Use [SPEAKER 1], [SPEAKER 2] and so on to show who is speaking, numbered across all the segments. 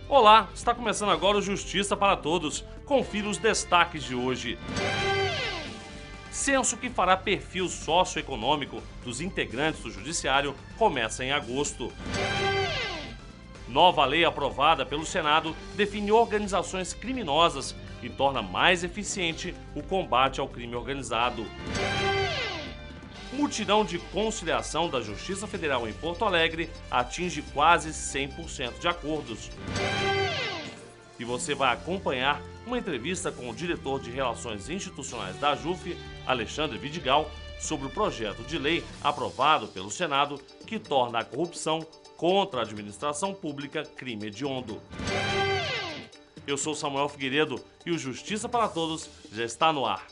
[SPEAKER 1] Olá, está começando agora o Justiça para Todos. Confira os destaques de hoje. Censo que fará perfil socioeconômico dos integrantes do Judiciário começa em agosto. Nova lei aprovada pelo Senado define organizações criminosas e torna mais eficiente o combate ao crime organizado. Mutirão de conciliação da Justiça Federal em Porto Alegre atinge quase 100% de acordos. E você vai acompanhar uma entrevista com o diretor de Relações Institucionais da AJUF, Alexandre Vidigal, sobre o projeto de lei aprovado pelo Senado que torna a corrupção contra a administração pública crime hediondo. Eu sou Samuel Figueiredo e o Justiça para Todos já está no ar.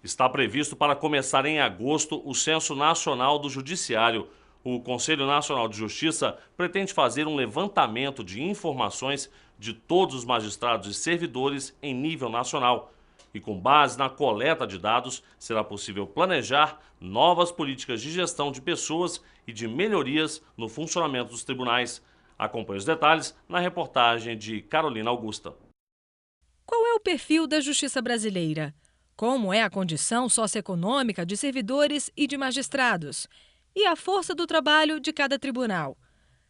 [SPEAKER 1] Está previsto para começar em agosto o Censo Nacional do Judiciário. O Conselho Nacional de Justiça pretende fazer um levantamento de informações de todos os magistrados e servidores em nível nacional. E com base na coleta de dados, será possível planejar novas políticas de gestão de pessoas e de melhorias no funcionamento dos tribunais. Acompanhe os detalhes na reportagem de Carolina Augusta.
[SPEAKER 2] Qual é o perfil da justiça brasileira? Como é a condição socioeconômica de servidores e de magistrados? E a força do trabalho de cada tribunal?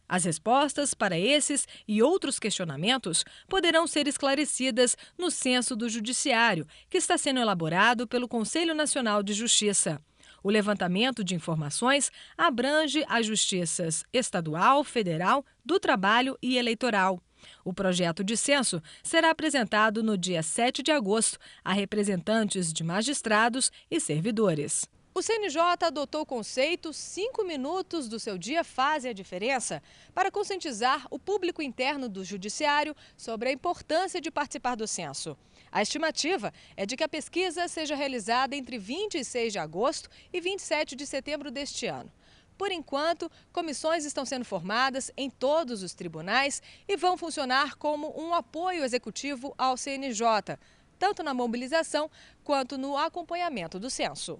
[SPEAKER 2] As respostas para esses e outros questionamentos poderão ser esclarecidas no Censo do Judiciário, que está sendo elaborado pelo Conselho Nacional de Justiça. O levantamento de informações abrange as justiças estadual, federal, do trabalho e eleitoral. O projeto de censo será apresentado no dia 7 de agosto a representantes de magistrados e servidores. O CNJ adotou o conceito 5 minutos do seu dia fazem a diferença para conscientizar o público interno do judiciário sobre a importância de participar do censo. A estimativa é de que a pesquisa seja realizada entre 26 de agosto e 27 de setembro deste ano. Por enquanto, comissões estão sendo formadas em todos os tribunais e vão funcionar como um apoio executivo ao CNJ, tanto na mobilização quanto no acompanhamento do censo.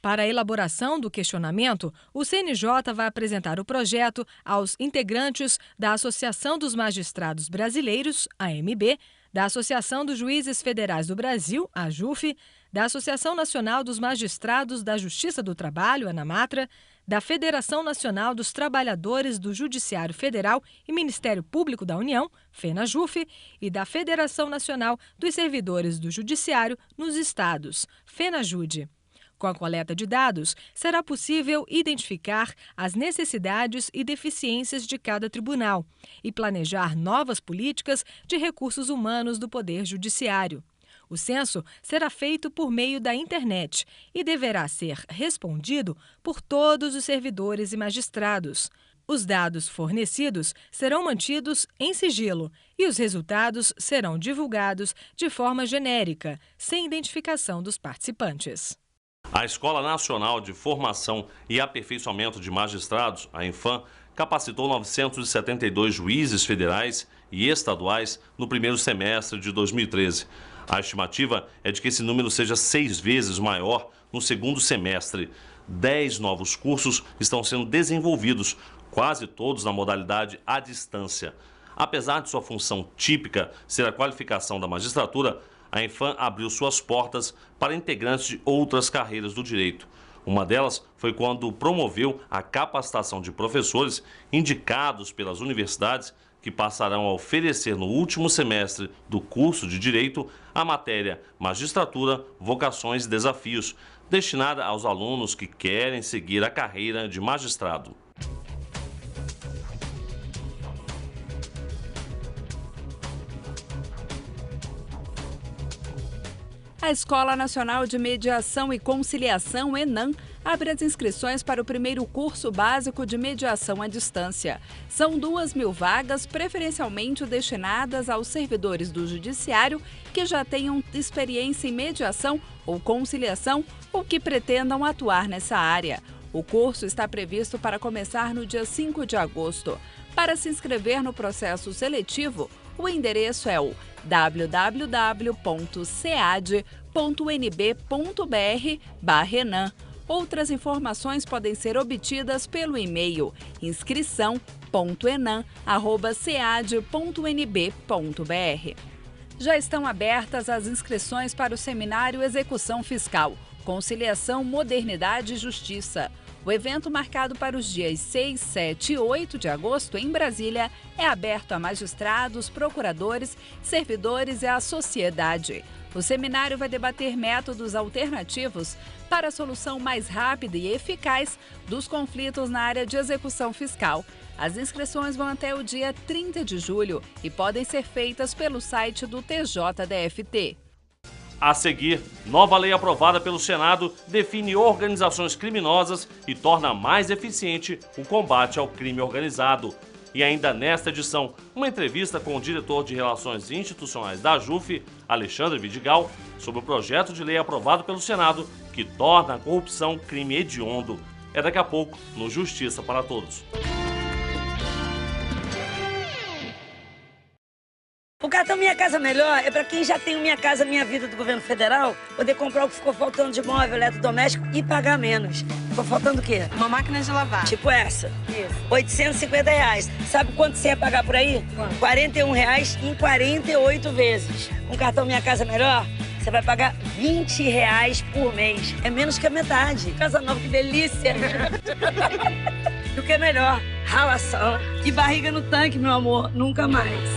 [SPEAKER 2] Para a elaboração do questionamento, o CNJ vai apresentar o projeto aos integrantes da Associação dos Magistrados Brasileiros, AMB, da Associação dos Juízes Federais do Brasil, AJUF, da Associação Nacional dos Magistrados da Justiça do Trabalho, ANAMATRA, da Federação Nacional dos Trabalhadores do Judiciário Federal e Ministério Público da União, FENAJUF, e da Federação Nacional dos Servidores do Judiciário nos Estados, FENAJUDE. Com a coleta de dados, será possível identificar as necessidades e deficiências de cada tribunal e planejar novas políticas de recursos humanos do Poder Judiciário. O censo será feito por meio da internet e deverá ser respondido por todos os servidores e magistrados. Os dados fornecidos serão mantidos em sigilo e os resultados serão divulgados de forma genérica, sem identificação dos participantes.
[SPEAKER 1] A Escola Nacional de Formação e Aperfeiçoamento de Magistrados, a ENFAM, capacitou 972 juízes federais e estaduais no primeiro semestre de 2013. A estimativa é de que esse número seja 6 vezes maior no segundo semestre. 10 novos cursos estão sendo desenvolvidos, quase todos na modalidade à distância. Apesar de sua função típica ser a qualificação da magistratura, a ENFAM abriu suas portas para integrantes de outras carreiras do direito. Uma delas foi quando promoveu a capacitação de professores indicados pelas universidades que passarão a oferecer no último semestre do curso de Direito a matéria Magistratura, Vocações e Desafios, destinada aos alunos que querem seguir a carreira de magistrado.
[SPEAKER 3] A Escola Nacional de Mediação e Conciliação, ENAM, abre as inscrições para o primeiro curso básico de mediação à distância. São 2.000 vagas, preferencialmente destinadas aos servidores do Judiciário que já tenham experiência em mediação ou conciliação ou que pretendam atuar nessa área. O curso está previsto para começar no dia 5 de agosto. Para se inscrever no processo seletivo, o endereço é o www.cead.nb.br/enam Outras informações podem ser obtidas pelo e-mail inscrição.enan@cead.nb.br. Já estão abertas as inscrições para o Seminário Execução Fiscal, Conciliação, Modernidade e Justiça. O evento, marcado para os dias 6, 7 e 8 de agosto em Brasília, é aberto a magistrados, procuradores, servidores e à sociedade. O seminário vai debater métodos alternativos para a solução mais rápida e eficaz dos conflitos na área de execução fiscal. As inscrições vão até o dia 30 de julho e podem ser feitas pelo site do TJDFT.
[SPEAKER 1] A seguir, nova lei aprovada pelo Senado define organizações criminosas e torna mais eficiente o combate ao crime organizado. E ainda nesta edição, uma entrevista com o diretor de Relações Institucionais da AJUF, Alexandre Vidigal, sobre o projeto de lei aprovado pelo Senado que torna a corrupção crime hediondo. É daqui a pouco no Justiça para Todos.
[SPEAKER 4] O cartão Minha Casa Melhor é para quem já tem o Minha Casa Minha Vida do governo federal, poder comprar o que ficou faltando de móvel, eletrodoméstico e pagar menos. Ficou faltando o quê?
[SPEAKER 5] Uma máquina de lavar.
[SPEAKER 4] Tipo essa.
[SPEAKER 5] Isso.
[SPEAKER 4] R$850. Sabe quanto você ia pagar por aí?
[SPEAKER 5] Quanto?
[SPEAKER 4] R$41 em 48 vezes. Com o cartão Minha Casa Melhor, você vai pagar R$20 por mês. É menos que a metade. Casa nova, que delícia! E o que é melhor? Ralação e barriga no tanque, meu amor. Nunca mais.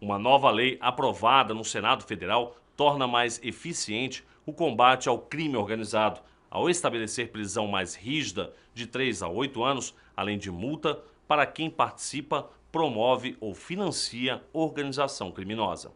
[SPEAKER 1] Uma nova lei aprovada no Senado Federal torna mais eficiente o combate ao crime organizado, ao estabelecer prisão mais rígida de 3 a 8 anos, além de multa para quem participa, promove ou financia organização criminosa.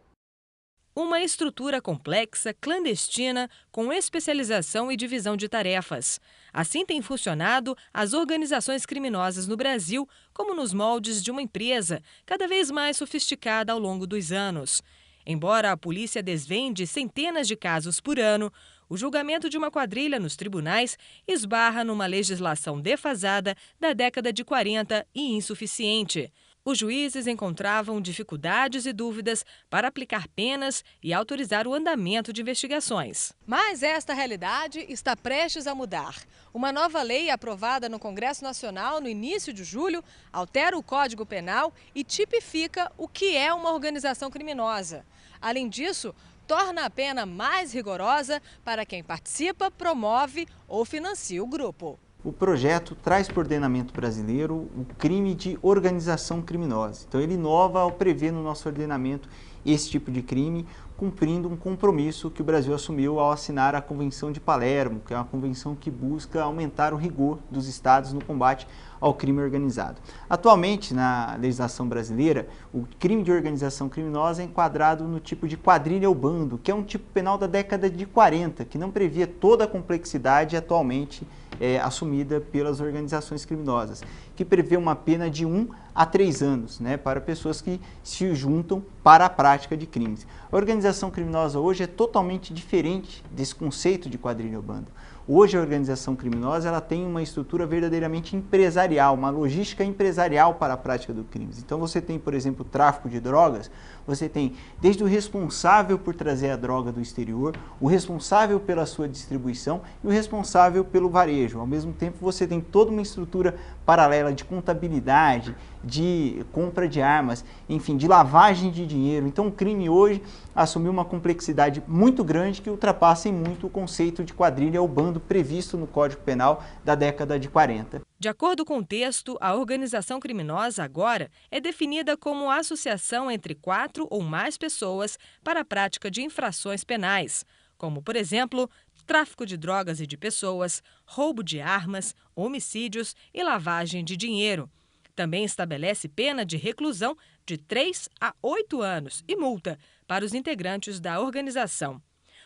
[SPEAKER 2] Uma estrutura complexa, clandestina, com especialização e divisão de tarefas. Assim têm funcionado as organizações criminosas no Brasil, como nos moldes de uma empresa, cada vez mais sofisticada ao longo dos anos. Embora a polícia desvende centenas de casos por ano, o julgamento de uma quadrilha nos tribunais esbarra numa legislação defasada da década de 40 e insuficiente. Os juízes encontravam dificuldades e dúvidas para aplicar penas e autorizar o andamento de investigações. Mas esta realidade está prestes a mudar. Uma nova lei aprovada no Congresso Nacional no início de julho altera o Código Penal e tipifica o que é uma organização criminosa. Além disso, torna a pena mais rigorosa para quem participa, promove ou financia o grupo.
[SPEAKER 6] O projeto traz para o ordenamento brasileiro o crime de organização criminosa. Então ele inova ao prever no nosso ordenamento esse tipo de crime, cumprindo um compromisso que o Brasil assumiu ao assinar a Convenção de Palermo, que é uma convenção que busca aumentar o rigor dos estados no combate ao crime organizado. Atualmente, na legislação brasileira, o crime de organização criminosa é enquadrado no tipo de quadrilha ou bando, que é um tipo penal da década de 40, que não previa toda a complexidade atualmente assumida pelas organizações criminosas, que prevê uma pena de 1 a 3 anos, para pessoas que se juntam para a prática de crimes. A organização criminosa hoje é totalmente diferente desse conceito de quadrilha ou bando. Hoje a organização criminosa ela tem uma estrutura verdadeiramente empresarial, uma logística empresarial para a prática dos crimes. Então você tem, por exemplo, o tráfico de drogas, você tem desde o responsável por trazer a droga do exterior, o responsável pela sua distribuição e o responsável pelo varejo. Ao mesmo tempo você tem toda uma estrutura paralela de contabilidade, de compra de armas, enfim, de lavagem de dinheiro. Então o crime hoje assumiu uma complexidade muito grande que ultrapassa em muito o conceito de quadrilha ou bando previsto no Código Penal da década de 40.
[SPEAKER 2] De acordo com o texto, a organização criminosa agora é definida como associação entre 4 ou mais pessoas para a prática de infrações penais, como, por exemplo, tráfico de drogas e de pessoas, roubo de armas, homicídios e lavagem de dinheiro. Também estabelece pena de reclusão de 3 a 8 anos e multa para os integrantes da organização.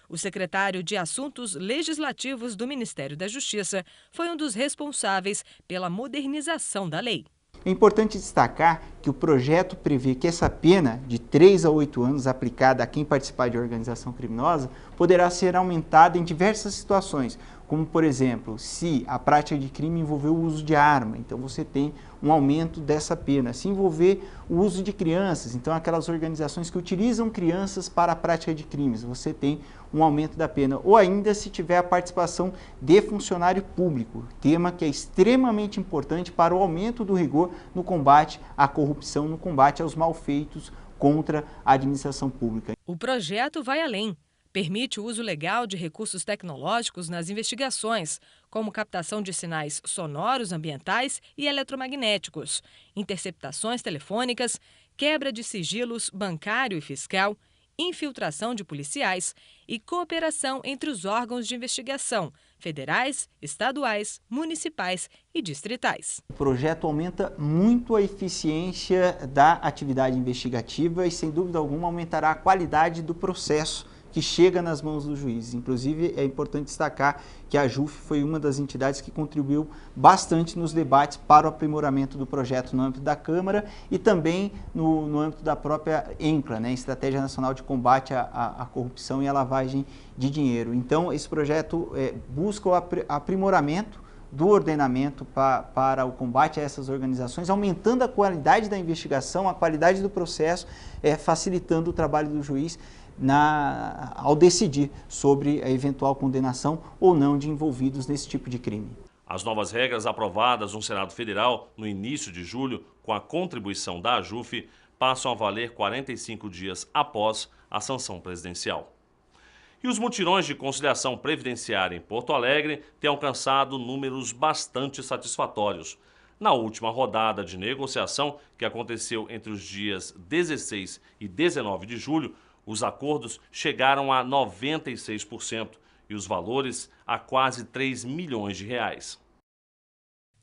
[SPEAKER 2] O secretário de Assuntos Legislativos do Ministério da Justiça foi um dos responsáveis pela modernização da lei.
[SPEAKER 6] É importante destacar que o projeto prevê que essa pena de 3 a 8 anos aplicada a quem participar de organização criminosa poderá ser aumentada em diversas situações, como, por exemplo, se a prática de crime envolveu o uso de arma, então você tem um aumento dessa pena. Se envolver o uso de crianças, então aquelas organizações que utilizam crianças para a prática de crimes, você tem um aumento da pena. Ou ainda se tiver a participação de funcionário público, tema que é extremamente importante para o aumento do rigor no combate à corrupção, no combate aos malfeitos contra a administração pública.
[SPEAKER 2] O projeto vai além. Permite o uso legal de recursos tecnológicos nas investigações, como captação de sinais sonoros, ambientais e eletromagnéticos, interceptações telefônicas, quebra de sigilos bancário e fiscal, infiltração de policiais e cooperação entre os órgãos de investigação, federais, estaduais, municipais e distritais.
[SPEAKER 6] O projeto aumenta muito a eficiência da atividade investigativa e, sem dúvida alguma, aumentará a qualidade do processo que chega nas mãos dos juízes. Inclusive, é importante destacar que a JUF foi uma das entidades que contribuiu bastante nos debates para o aprimoramento do projeto no âmbito da Câmara e também no âmbito da própria ENCLA, né, Estratégia Nacional de Combate à Corrupção e à Lavagem de Dinheiro. Então, esse projeto busca o aprimoramento do ordenamento para o combate a essas organizações, aumentando a qualidade da investigação, a qualidade do processo, facilitando o trabalho do juiz ao decidir sobre a eventual condenação ou não de envolvidos nesse tipo de crime.
[SPEAKER 1] As novas regras aprovadas no Senado Federal no início de julho, com a contribuição da AJUF, passam a valer 45 dias após a sanção presidencial. E os mutirões de conciliação previdenciária em Porto Alegre têm alcançado números bastante satisfatórios. Na última rodada de negociação, que aconteceu entre os dias 16 e 19 de julho, os acordos chegaram a 96% e os valores a quase 3 milhões de reais.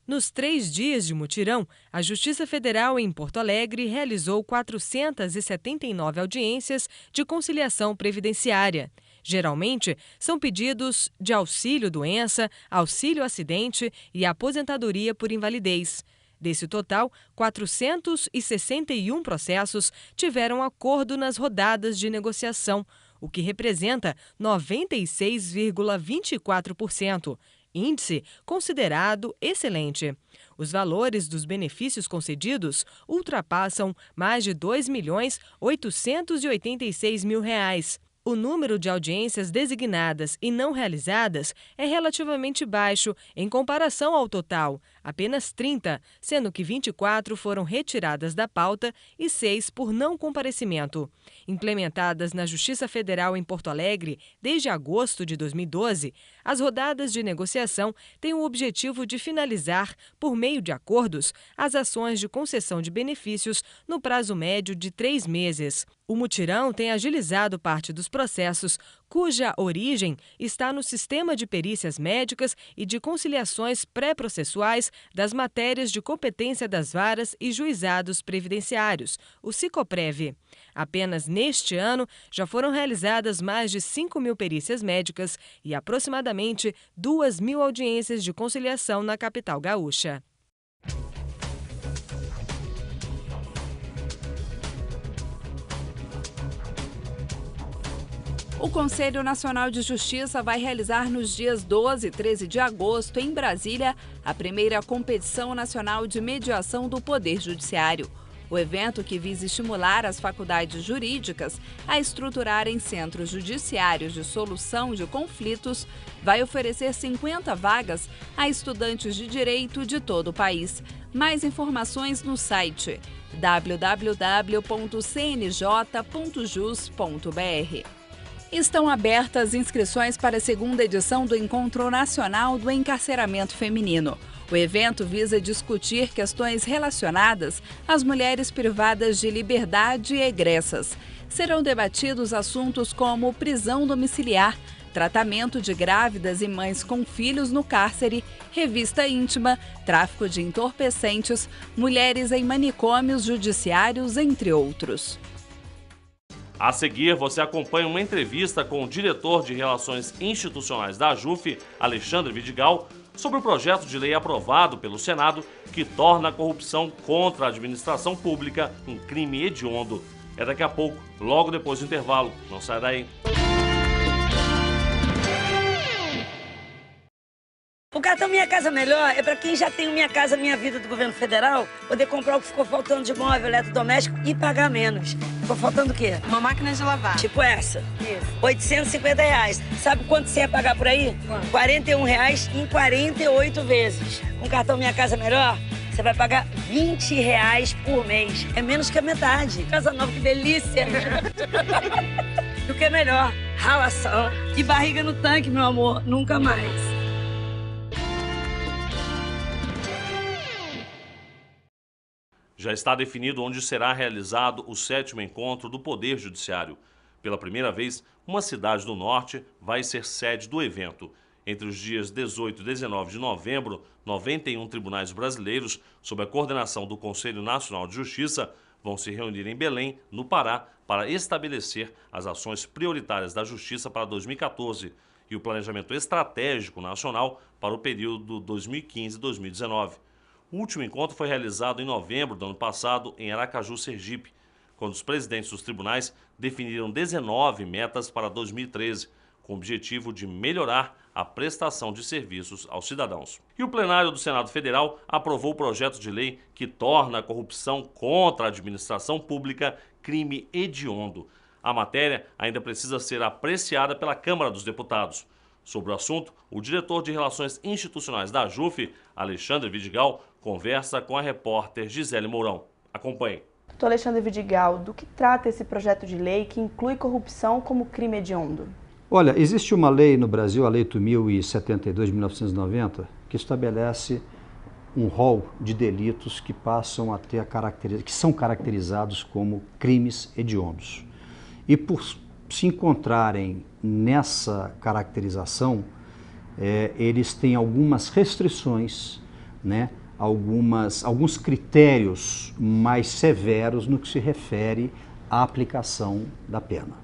[SPEAKER 2] Nos 3 dias de mutirão, a Justiça Federal em Porto Alegre realizou 479 audiências de conciliação previdenciária. Geralmente, são pedidos de auxílio-doença, auxílio-acidente e aposentadoria por invalidez. Desse total, 461 processos tiveram acordo nas rodadas de negociação, o que representa 96,24%, índice considerado excelente. Os valores dos benefícios concedidos ultrapassam mais de R$ 2.886.000. O número de audiências designadas e não realizadas é relativamente baixo em comparação ao total, apenas 30, sendo que 24 foram retiradas da pauta e 6 por não comparecimento. Implementadas na Justiça Federal em Porto Alegre desde agosto de 2012, as rodadas de negociação têm o objetivo de finalizar, por meio de acordos, as ações de concessão de benefícios no prazo médio de 3 meses. O mutirão tem agilizado parte dos processos, cuja origem está no sistema de perícias médicas e de conciliações pré-processuais das matérias de competência das varas e juizados previdenciários, o Sicoprev. Apenas neste ano, já foram realizadas mais de 5.000 perícias médicas e aproximadamente 2.000 audiências de conciliação na capital gaúcha.
[SPEAKER 3] O Conselho Nacional de Justiça vai realizar nos dias 12 e 13 de agosto, em Brasília, a primeira competição nacional de mediação do Poder Judiciário. O evento, que visa estimular as faculdades jurídicas a estruturarem centros judiciários de solução de conflitos, vai oferecer 50 vagas a estudantes de direito de todo o país. Mais informações no site www.cnj.jus.br. Estão abertas inscrições para a segunda edição do Encontro Nacional do Encarceramento Feminino. O evento visa discutir questões relacionadas às mulheres privadas de liberdade e egressas. Serão debatidos assuntos como prisão domiciliar, tratamento de grávidas e mães com filhos no cárcere, revista íntima, tráfico de entorpecentes, mulheres em manicômios judiciários, entre outros.
[SPEAKER 1] A seguir, você acompanha uma entrevista com o diretor de Relações Institucionais da AJUF, Alexandre Vidigal, sobre o projeto de lei aprovado pelo Senado que torna a corrupção contra a administração pública um crime hediondo. É daqui a pouco, logo depois do intervalo. Não sai daí.
[SPEAKER 4] O cartão Minha Casa Melhor é para quem já tem o Minha Casa Minha Vida do governo federal, poder comprar o que ficou faltando de móvel, eletrodoméstico e pagar menos. Ficou faltando o quê?
[SPEAKER 5] Uma máquina de lavar.
[SPEAKER 4] Tipo essa.
[SPEAKER 5] Isso.
[SPEAKER 4] R$850. Sabe quanto você ia pagar por aí?
[SPEAKER 5] Quanto?
[SPEAKER 4] R$41 em 48 vezes. Com o cartão Minha Casa Melhor, você vai pagar R$20 por mês. É menos que a metade. Casa nova, que delícia! E o que é melhor? Ralação e barriga no tanque, meu amor. Nunca mais.
[SPEAKER 1] Já está definido onde será realizado o 7º encontro do Poder Judiciário. Pela primeira vez, uma cidade do Norte vai ser sede do evento. Entre os dias 18 e 19 de novembro, 91 tribunais brasileiros, sob a coordenação do Conselho Nacional de Justiça, vão se reunir em Belém, no Pará, para estabelecer as ações prioritárias da Justiça para 2014 e o planejamento estratégico nacional para o período 2015-2019. O último encontro foi realizado em novembro do ano passado em Aracaju, Sergipe, quando os presidentes dos tribunais definiram 19 metas para 2013, com o objetivo de melhorar a prestação de serviços aos cidadãos. E o plenário do Senado Federal aprovou o projeto de lei que torna a corrupção contra a administração pública crime hediondo. A matéria ainda precisa ser apreciada pela Câmara dos Deputados. Sobre o assunto, o diretor de Relações Institucionais da AJUF, Alexandre Vidigal, conversa com a repórter Gisele Mourão. Acompanhe.
[SPEAKER 7] Doutor Alexandre Vidigal, do que trata esse projeto de lei que inclui corrupção como crime hediondo?
[SPEAKER 8] Olha, existe uma lei no Brasil, a Lei 8.072 de 1990, que estabelece um rol de delitos que passam a ter que são caracterizados como crimes hediondos. E por se encontrarem nessa caracterização, eles têm algumas restrições, né? Alguns critérios mais severos no que se refere à aplicação da pena.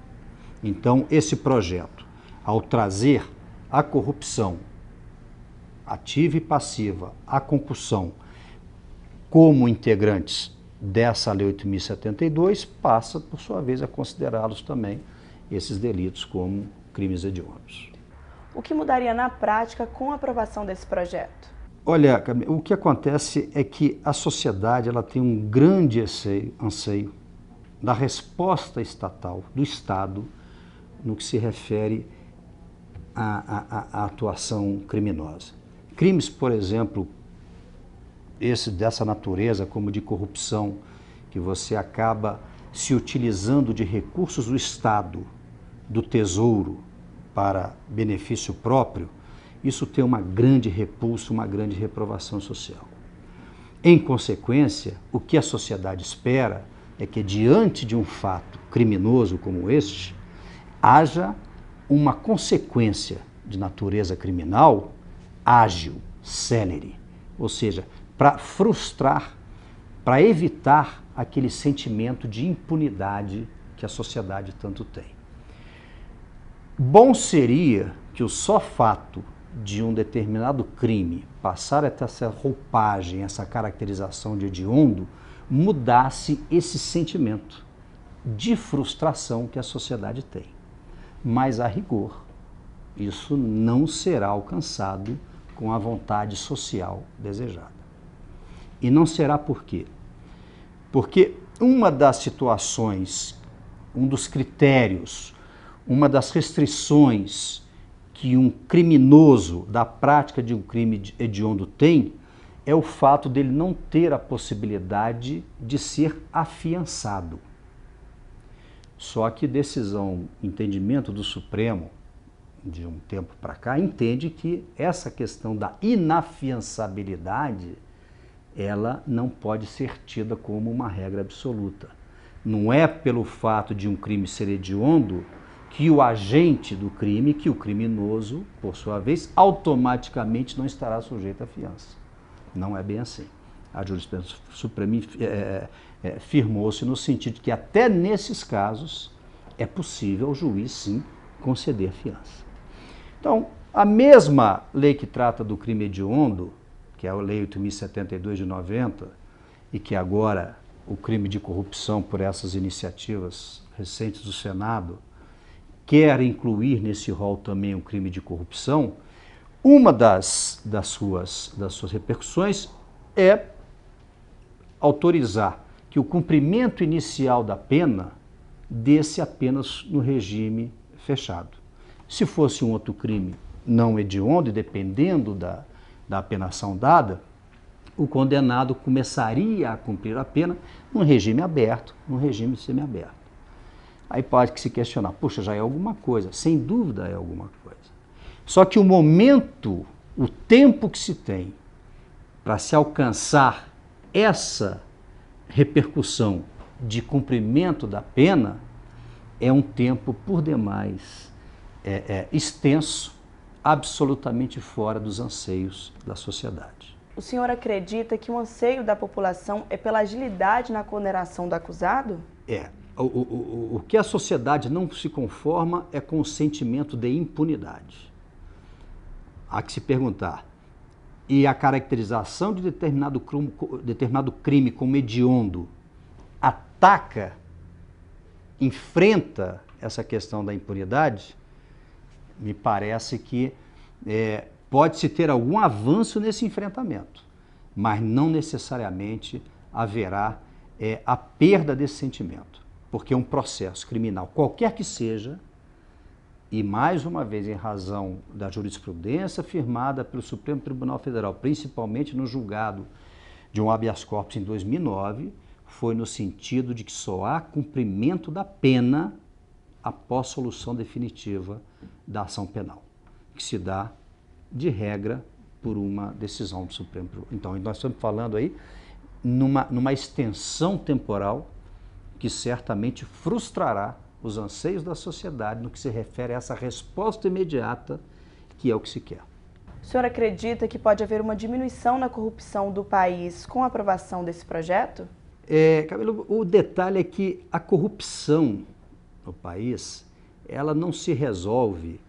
[SPEAKER 8] Então, esse projeto, ao trazer a corrupção ativa e passiva, a concussão, como integrantes dessa Lei 8.072, passa, por sua vez, a considerá-los também, esses delitos, como crimes hediondos.
[SPEAKER 7] O que mudaria na prática com a aprovação desse projeto?
[SPEAKER 8] Olha, o que acontece é que a sociedade ela tem um grande anseio da resposta estatal, do Estado, no que se refere à atuação criminosa. Crimes, por exemplo, dessa natureza, como de corrupção, que você acaba se utilizando de recursos do Estado, do Tesouro, para benefício próprio, isso tem uma grande repulsa, uma grande reprovação social. Em consequência, o que a sociedade espera é que, diante de um fato criminoso como este, haja uma consequência de natureza criminal ágil, célere, ou seja, para frustrar, para evitar aquele sentimento de impunidade que a sociedade tanto tem. Bom seria que o só fato de um determinado crime passar a ter essa roupagem, essa caracterização de hediondo, mudasse esse sentimento de frustração que a sociedade tem. Mas, a rigor, isso não será alcançado com a vontade social desejada. E não será por quê? Porque uma das situações, um dos critérios, uma das restrições que um criminoso da prática de um crime hediondo tem é o fato dele não ter a possibilidade de ser afiançado. Só que entendimento do Supremo, de um tempo para cá, entende que essa questão da inafiançabilidade, ela não pode ser tida como uma regra absoluta. Não é pelo fato de um crime ser hediondo que o agente do crime, que o criminoso, por sua vez, automaticamente não estará sujeito à fiança. Não é bem assim. A jurisprudência suprema firmou-se no sentido de que até nesses casos é possível o juiz, sim, conceder fiança. Então, a mesma lei que trata do crime hediondo, que é a Lei 8.072 de 90, e que agora o crime de corrupção por essas iniciativas recentes do Senado, quer incluir nesse rol também o crime de corrupção, Uma das suas repercussões é autorizar que o cumprimento inicial da pena desse apenas no regime fechado. Se fosse um outro crime não hediondo, e dependendo da apenação dada, o condenado começaria a cumprir a pena num regime aberto, num regime semiaberto. Aí pode se questionar, puxa, já é alguma coisa. Sem dúvida é alguma coisa. Só que o momento, o tempo que se tem para se alcançar essa repercussão de cumprimento da pena é um tempo por demais extenso, absolutamente fora dos anseios da sociedade.
[SPEAKER 7] O senhor acredita que o anseio da população é pela agilidade na condenação do acusado?
[SPEAKER 8] O que a sociedade não se conforma é com o sentimento de impunidade. Há que se perguntar, e a caracterização de determinado crime como hediondo ataca, enfrenta essa questão da impunidade? Me parece que pode-se ter algum avanço nesse enfrentamento, mas não necessariamente haverá a perda desse sentimento, porque é um processo criminal, qualquer que seja, e mais uma vez em razão da jurisprudência firmada pelo Supremo Tribunal Federal, principalmente no julgado de um habeas corpus em 2009, foi no sentido de que só há cumprimento da pena após solução definitiva da ação penal, que se dá, de regra, por uma decisão do Supremo Tribunal. Então, nós estamos falando aí numa extensão temporal que certamente frustrará os anseios da sociedade no que se refere a essa resposta imediata, que é o que se quer.
[SPEAKER 7] O senhor acredita que pode haver uma diminuição na corrupção do país com a aprovação desse projeto?
[SPEAKER 8] Camilo, o detalhe é que a corrupção no país, ela não se resolve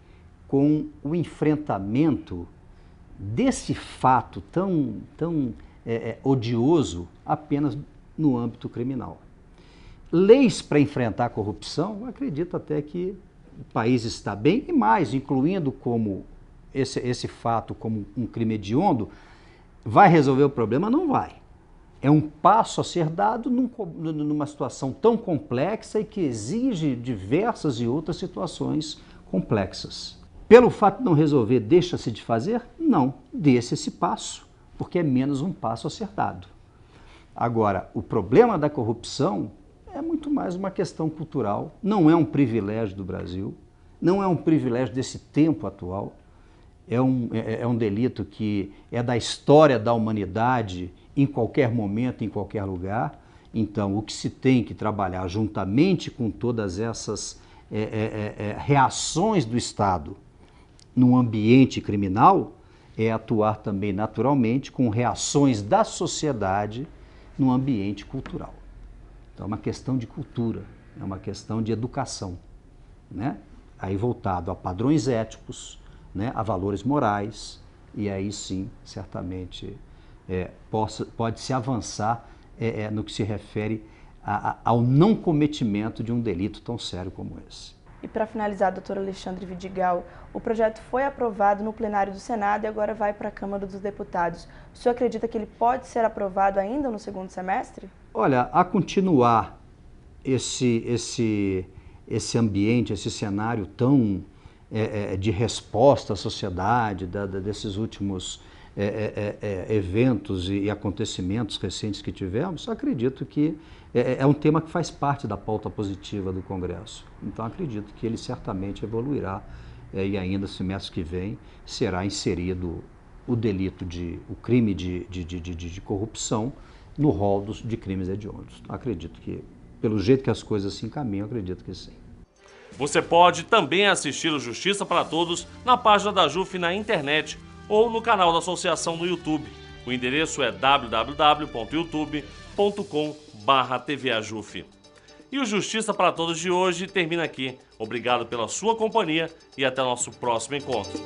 [SPEAKER 8] com o enfrentamento desse fato tão odioso apenas no âmbito criminal. Leis para enfrentar a corrupção, eu acredito até que o país está bem, e mais, incluindo como esse fato como um crime hediondo, vai resolver o problema? Não vai. É um passo a ser dado numa situação tão complexa e que exige diversas e outras situações complexas. Pelo fato de não resolver, deixa-se de fazer? Não, deixa esse passo, porque é menos um passo a ser dado. Agora, o problema da corrupção é muito mais uma questão cultural, não é um privilégio do Brasil, não é um privilégio desse tempo atual, é um delito que é da história da humanidade em qualquer momento, em qualquer lugar. Então, o que se tem que trabalhar juntamente com todas essas reações do Estado no ambiente criminal é atuar também naturalmente com reações da sociedade no ambiente cultural. Então, é uma questão de cultura, é uma questão de educação, né? Aí voltado a padrões éticos, né? A valores morais, e aí sim, certamente, pode-se avançar no que se refere ao não cometimento de um delito tão sério como esse.
[SPEAKER 7] E para finalizar, doutor Alexandre Vidigal, o projeto foi aprovado no plenário do Senado e agora vai para a Câmara dos Deputados. O senhor acredita que ele pode ser aprovado ainda no segundo semestre?
[SPEAKER 8] Olha, a continuar esse ambiente, esse cenário tão de resposta à sociedade, desses últimos eventos e acontecimentos recentes que tivemos, acredito que é um tema que faz parte da pauta positiva do Congresso. Então, acredito que ele certamente evoluirá e ainda no semestre que vem será inserido o crime de corrupção no rol de crimes hediondos. Acredito que, pelo jeito que as coisas se encaminham, acredito que sim.
[SPEAKER 1] Você pode também assistir o Justiça para Todos na página da JUF na internet ou no canal da associação no YouTube. O endereço é www.youtube.com/tvajuf. E o Justiça para Todos de hoje termina aqui. Obrigado pela sua companhia e até o nosso próximo encontro.